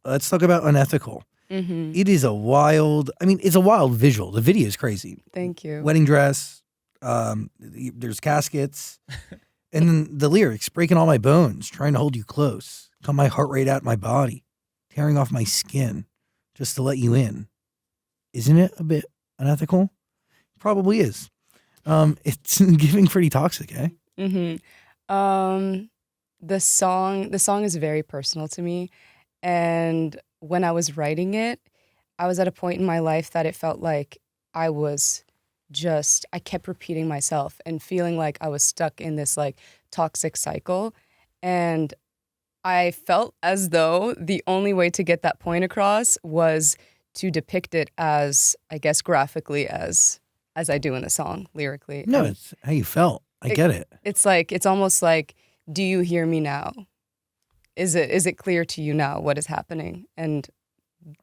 let's talk about Unethical. Mm-hmm. It is it's a wild visual. The video is crazy. Thank you. Wedding dress, there's caskets, and then the lyrics, breaking all my bones, trying to hold you close, cut my heart rate out my body, tearing off my skin just to let you in. Isn't it a bit unethical? Probably is. It's giving pretty toxic, eh? Mm-hmm. The song is very personal to me, and when I was writing it, I was at a point in my life that it felt like I kept repeating myself and feeling like I was stuck in this like toxic cycle. And I felt as though the only way to get that point across was to depict it as, I guess, graphically as I do in the song, lyrically. No, it's how you felt. I get it. It's almost like, do you hear me now? Is it clear to you now what is happening? And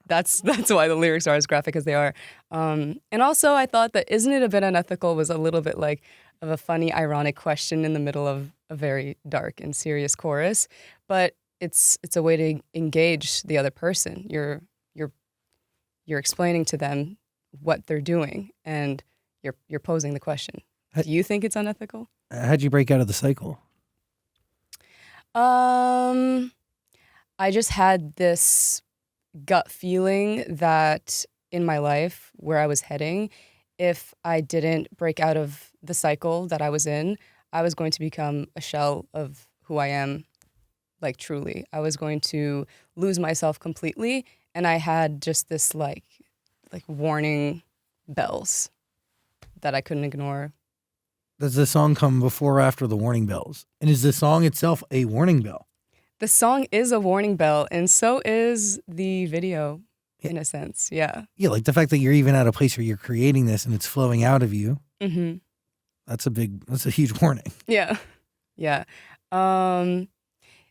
that's why the lyrics are as graphic as they are. And also, I thought that "Isn't it a bit unethical" was a little bit like of a funny, ironic question in the middle of a very dark and serious chorus. But it's a way to engage the other person. You're explaining to them what they're doing, and you're posing the question. Do you think it's unethical? How'd you break out of the cycle? I just had this gut feeling that in my life where I was heading, if I didn't break out of the cycle that I was in, I was going to become a shell of who I am, like truly. I was going to lose myself completely, and I had just this like warning bells that I couldn't ignore. Does the song come before or after the warning bells? And is the song itself a warning bell? The song is a warning bell, and so is the video, in a sense, yeah. Yeah, like the fact that you're even at a place where you're creating this and it's flowing out of you. Mm-hmm. That's a huge warning. Yeah, yeah. The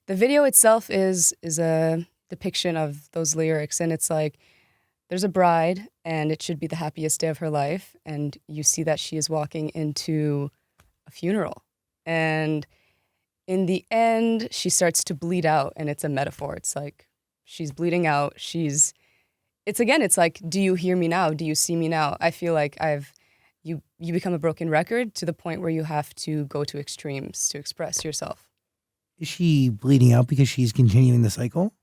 video itself is a depiction of those lyrics, and it's like, there's a bride, and it should be the happiest day of her life, and you see that she is walking into a funeral, and in the end, she starts to bleed out, and it's a metaphor. It's like she's bleeding out. It's like, do you hear me now? Do you see me now? I feel like you become a broken record to the point where you have to go to extremes to express yourself. Is she bleeding out because she's continuing the cycle?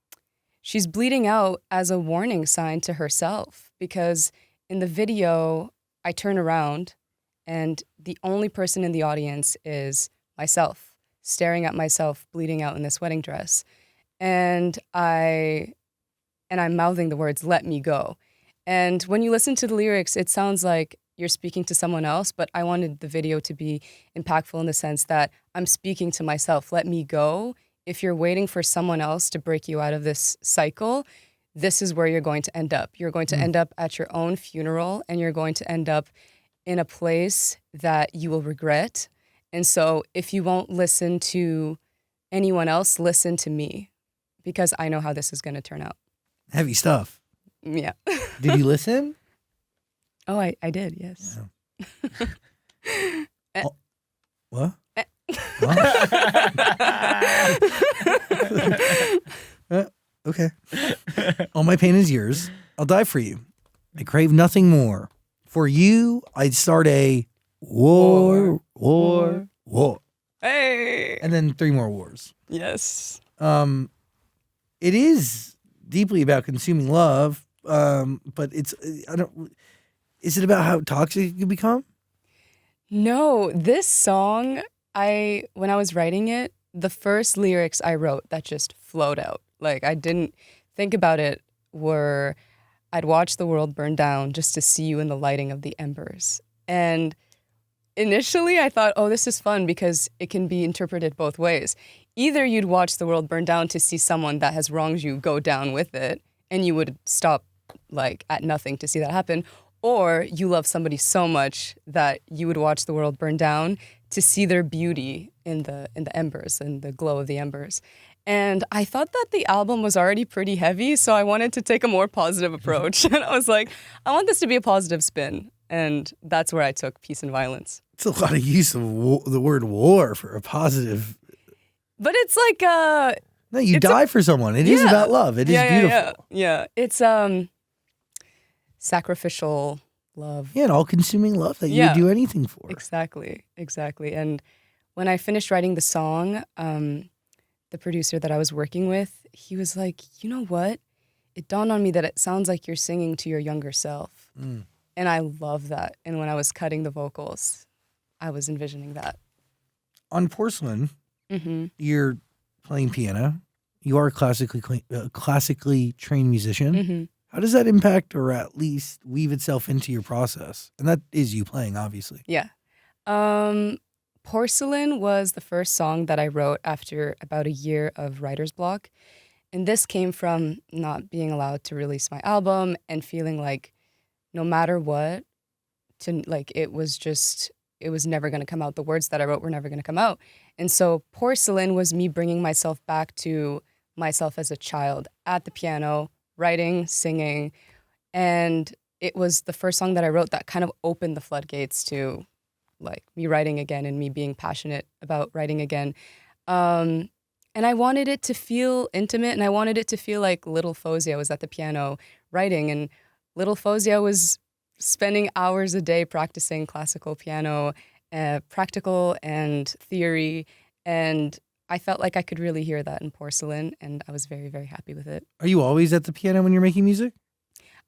She's bleeding out as a warning sign to herself, because in the video, I turn around and the only person in the audience is myself, staring at myself bleeding out in this wedding dress. And I'm mouthing the words, "Let me go." And when you listen to the lyrics, it sounds like you're speaking to someone else, but I wanted the video to be impactful in the sense that I'm speaking to myself. Let me go. If you're waiting for someone else to break you out of this cycle, this is where you're going to end up. You're going to end up at your own funeral, and you're going to end up in a place that you will regret. And so if you won't listen to anyone else, listen to me, because I know how this is going to turn out. Heavy stuff. Yeah. Did you listen? Oh, I did, yes. Yeah. What? Okay. All my pain is yours. I'll die for you. I crave nothing more. For you, I'd start a war. Hey. And then 3 more wars. Yes. It is deeply about consuming love, but is it about how toxic you become? No, this song, when I was writing it, the first lyrics I wrote that just flowed out. Like, I didn't think about it were, I'd watch the world burn down just to see you in the lighting of the embers. And initially I thought, oh, this is fun because it can be interpreted both ways. Either you'd watch the world burn down to see someone that has wronged you go down with it, and you would stop like at nothing to see that happen, or you love somebody so much that you would watch the world burn down to see their beauty in the embers and the glow of the embers. And I thought that the album was already pretty heavy, so I wanted to take a more positive approach. And I was like, I want this to be a positive spin. And that's where I took peace and violence. It's a lot of use of the word war for a positive. But it's like, No, you die for someone. It is about love. It is beautiful. Yeah. It's sacrificial love. Yeah, an all-consuming love that you would do anything for. Exactly. And when I finished writing the song, the producer that I was working with, he was like, you know what? It dawned on me that it sounds like you're singing to your younger self. Mm. And I love that. And when I was cutting the vocals, I was envisioning that. On Porcelain, you're playing piano. You are a classically trained musician. Mm-hmm. How does that impact or at least weave itself into your process? And that is you playing, obviously. Yeah. Porcelain was the first song that I wrote after about a year of writer's block. And this came from not being allowed to release my album and feeling like no matter what, it was never going to come out. The words that I wrote were never going to come out. And so Porcelain was me bringing myself back to myself as a child at the piano, writing, singing. And it was the first song that I wrote that kind of opened the floodgates to like me writing again and me being passionate about writing again. And I wanted it to feel intimate, and I wanted it to feel like little Faouzia was at the piano writing, and little Faouzia was spending hours a day practicing classical piano, practical and theory, and I felt like I could really hear that in Porcelain, and I was very, very happy with it. Are you always at the piano when you're making music?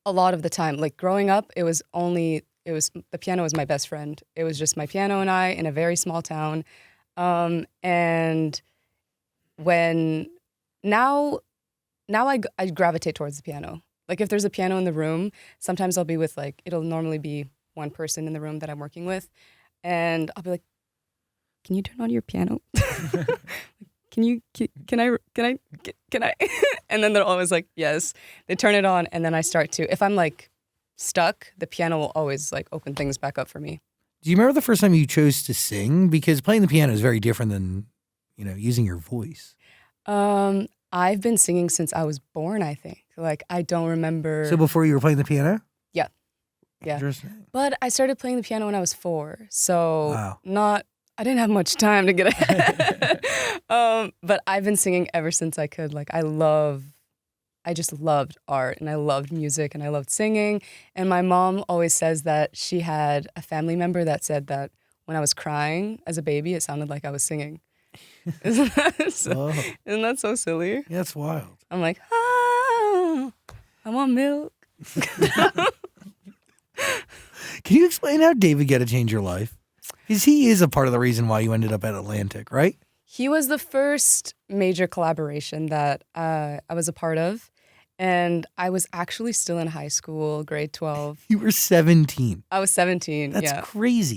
A lot of the time. Like growing up, the piano was my best friend. It was just my piano and I in a very small town. And when now I gravitate towards the piano. Like if there's a piano in the room, sometimes I'll be with it'll normally be one person in the room that I'm working with. And I'll be like, can you turn on your piano? Can I? And then they're always like, yes. They turn it on, and then I start to, if I'm stuck, the piano will always open things back up for me. Do you remember the first time you chose to sing? Because playing the piano is very different than, using your voice. I've been singing since I was born, I think. I don't remember. So before you were playing the piano? Yeah. Interesting. But I started playing the piano when I was 4. So I didn't have much time to get ahead. But I've been singing ever since I could. I just loved art, and I loved music, and I loved singing. And my mom always says that she had a family member that said that when I was crying as a baby, it sounded like I was singing. Isn't that so silly? Yeah, it's wild. I'm like, I want milk. Can you explain how David got to change your life? Because he is a part of the reason why you ended up at Atlantic, right? He was the first major collaboration that I was a part of. And I was actually still in high school, grade 12. You were 17. I was 17, That's crazy.